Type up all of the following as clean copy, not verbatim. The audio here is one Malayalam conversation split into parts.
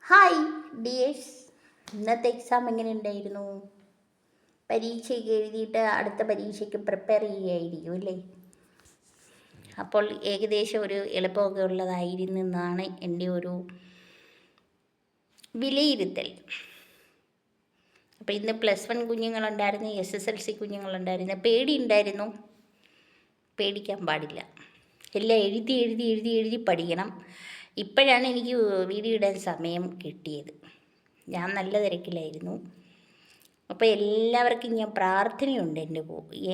ഹായ് ഡിയേഴ്സ്, ഇന്നത്തെ എക്സാം എങ്ങനെ ഉണ്ടായിരുന്നു? പരീക്ഷയൊക്കെ എഴുതിയിട്ട് അടുത്ത പരീക്ഷയ്ക്ക് പ്രിപ്പയർ ചെയ്യുകയായിരിക്കും അല്ലേ? അപ്പോൾ ഏകദേശം ഒരു എളുപ്പമൊക്കെ ഉള്ളതായിരുന്നു എന്നാണ് എൻ്റെ ഒരു വിലയിരുത്തൽ. അപ്പോൾ ഇന്ന് +1 കുഞ്ഞുങ്ങളുണ്ടായിരുന്നു, SSLC കുഞ്ഞുങ്ങളുണ്ടായിരുന്നു. പേടിയുണ്ടായിരുന്നു? പേടിക്കാൻ പാടില്ല. എല്ലാം എഴുതി എഴുതി എഴുതി എഴുതി പഠിക്കണം. ഇപ്പോഴാണ് എനിക്ക് വീഡിയോ ഇടാൻ സമയം കിട്ടിയത്. ഞാൻ നല്ല തിരക്കിലായിരുന്നു. അപ്പോൾ എല്ലാവർക്കും ഞാൻ പ്രാർത്ഥനയുണ്ട്.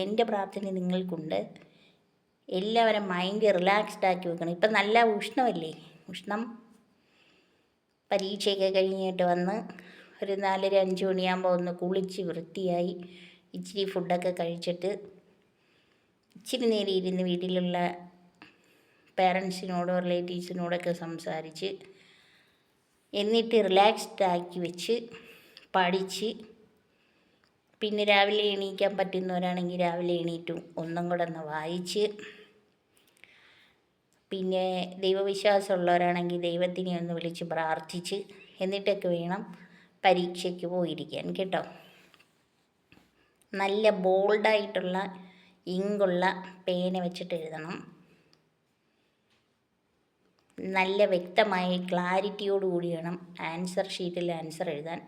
എൻ്റെ പ്രാർത്ഥന നിങ്ങൾക്കുണ്ട്. എല്ലാവരും മൈൻഡ് റിലാക്സ്ഡ് ആക്കി വെക്കണം. ഇപ്പം നല്ല ഉഷ്ണമല്ലേ? പരീക്ഷയൊക്കെ കഴിഞ്ഞിട്ട് വന്ന് ഒരു 4:30-5 മണിയാകുമ്പോൾ ഒന്ന് കുളിച്ച് വൃത്തിയായി ഇച്ചിരി ഫുഡൊക്കെ കഴിച്ചിട്ട് ഇച്ചിരി നേരം ഇരുന്ന് വീട്ടിലുള്ള പേരൻസിനോടോ റിലേറ്റീവ്സിനോടൊക്കെ സംസാരിച്ച് എന്നിട്ട് റിലാക്സ്ഡ് ആക്കി വെച്ച് പഠിച്ച് പിന്നെ രാവിലെ എണീക്കാൻ പറ്റുന്നവരാണെങ്കിൽ രാവിലെ എണീറ്റും ഒന്നും കൂടെ ഒന്ന് വായിച്ച് പിന്നെ ദൈവവിശ്വാസമുള്ളവരാണെങ്കിൽ ദൈവത്തിനെ ഒന്ന് വിളിച്ച് പ്രാർത്ഥിച്ച് എന്നിട്ടൊക്കെ വേണം പരീക്ഷയ്ക്ക് പോയിരിക്കാൻ കേട്ടോ. നല്ല ബോൾഡായിട്ടുള്ള ഇങ്കുള്ള പേന വെച്ചിട്ട് എഴുതണം. നല്ല വ്യക്തമായി ക്ലാരിറ്റിയോട് കൂടി വേണം ആൻസർ ഷീറ്റിൽ ആൻസർ എഴുതാൻ.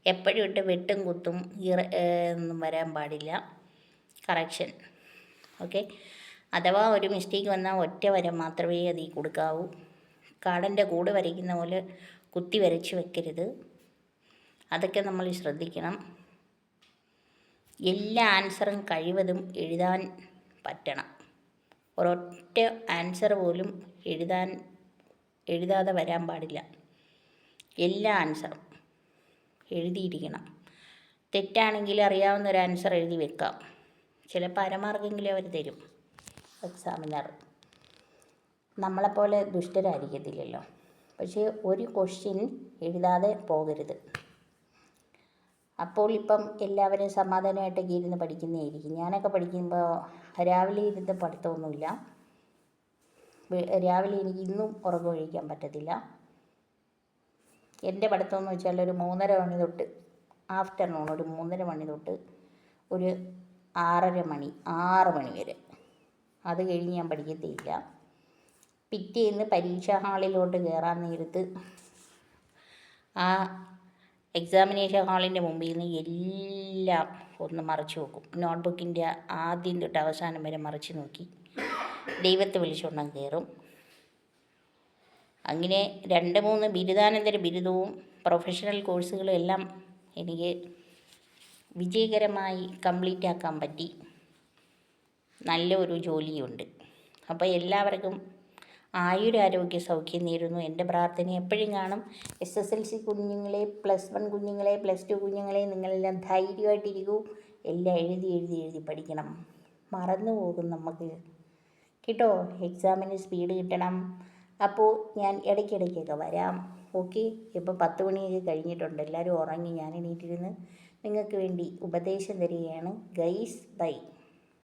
എപ്പോഴും ഇട്ട് വെട്ടും കുത്തും ഒന്നും വരാൻ പാടില്ല. Correction okay. അഥവാ ഒരു മിസ്റ്റേക്ക് വന്നാൽ ഒറ്റ വര മാത്രമേ അതിൽ കൊടുക്കാവൂ. കാടൻ്റെ കൂടെ വരയ്ക്കുന്ന പോലെ കുത്തി വരച്ച് വെക്കരുത്. അതൊക്കെ നമ്മൾ ശ്രദ്ധിക്കണം. എല്ലാ ആൻസറും കഴിവതും എഴുതാൻ പറ്റണം. ഒരൊറ്റ ആൻസർ പോലും എഴുതാതെ വരാൻ പാടില്ല. എല്ലാ ആൻസറും എഴുതിയിരിക്കണം. തെറ്റാണെങ്കിൽ അറിയാവുന്ന ഒരു ആൻസർ എഴുതി വെക്കാം. ചിലപ്പോൾ അരമാർക്കെങ്കിലും അവർ തരും എക്സാമിനർ. നമ്മളെപ്പോലെ ദുഷ്ടരായിരിക്കത്തില്ലല്ലോ. പക്ഷേ ഒരു ക്വസ്റ്റ്യൻ എഴുതാതെ പോകരുത്. അപ്പോൾ ഇപ്പം എല്ലാവരും സമാധാനമായിട്ടൊക്കെ ഇരുന്ന് പഠിക്കുന്നതായിരിക്കും. ഞാനൊക്കെ പഠിക്കുമ്പോൾ രാവിലെ ഇരുന്ന് പഠിത്തമൊന്നുമില്ല. രാവിലെ എനിക്ക് ഇന്നും ഉറക്കമൊഴിക്കാൻ പറ്റത്തില്ല. എൻ്റെ പഠിത്തമെന്ന് വെച്ചാൽ ഒരു 3:30 മണി തൊട്ട് ആഫ്റ്റർനൂൺ ഒരു 3:30 മണി തൊട്ട് ഒരു 6:30 മണി 6 മണി വരെ. അത് കഴിഞ്ഞ് ഞാൻ പഠിക്കത്തില്ല. പിറ്റേന്ന് പരീക്ഷാ ഹാളിലോട്ട് കയറാൻ നേരത്ത് ആ എക്സാമിനേഷൻ ഹാളിൻ്റെ മുമ്പിൽ നിന്ന് എല്ലാം ഒന്ന് മറച്ചു വെക്കും. നോട്ട്ബുക്കിൻ്റെ ആദ്യം തൊട്ട് അവസാനം വരെ മറച്ചു നോക്കി ദൈവത്തെ വിളിച്ചുകൊണ്ടങ്ങ് കയറും. അങ്ങനെ 2-3 ബിരുദാനന്തര ബിരുദവും പ്രൊഫഷണൽ കോഴ്സുകളും എല്ലാം എനിക്ക് വിജയകരമായി കംപ്ലീറ്റ് ആക്കാൻ പറ്റി. നല്ല ഒരു ജോലിയുണ്ട്. അപ്പോൾ എല്ലാവർക്കും ആയുരാരോഗ്യ സൗഖ്യം നേരുന്നു. എൻ്റെ പ്രാർത്ഥന എപ്പോഴും കാണും. SSLC കുഞ്ഞുങ്ങളെ, +1 കുഞ്ഞുങ്ങളെ, +2 കുഞ്ഞുങ്ങളെ, നിങ്ങളെല്ലാം ധൈര്യമായിട്ടിരിക്കൂ. എല്ലാം എഴുതി എഴുതി എഴുതി പഠിക്കണം. മറന്നു പോകും നമുക്ക് കേട്ടോ. എക്സാമിന് സ്പീഡ് കിട്ടണം. അപ്പോൾ ഞാൻ ഇടയ്ക്കിടയ്ക്കൊക്കെ വരാം. ഓക്കെ. ഇപ്പോൾ 10 മണിയൊക്കെ കഴിഞ്ഞിട്ടുണ്ട്. എല്ലാവരും ഉറങ്ങി. ഞാൻ എണീറ്റിരുന്ന് നിങ്ങൾക്ക് വേണ്ടി ഉപദേശം തരികയാണ്. Guys bye.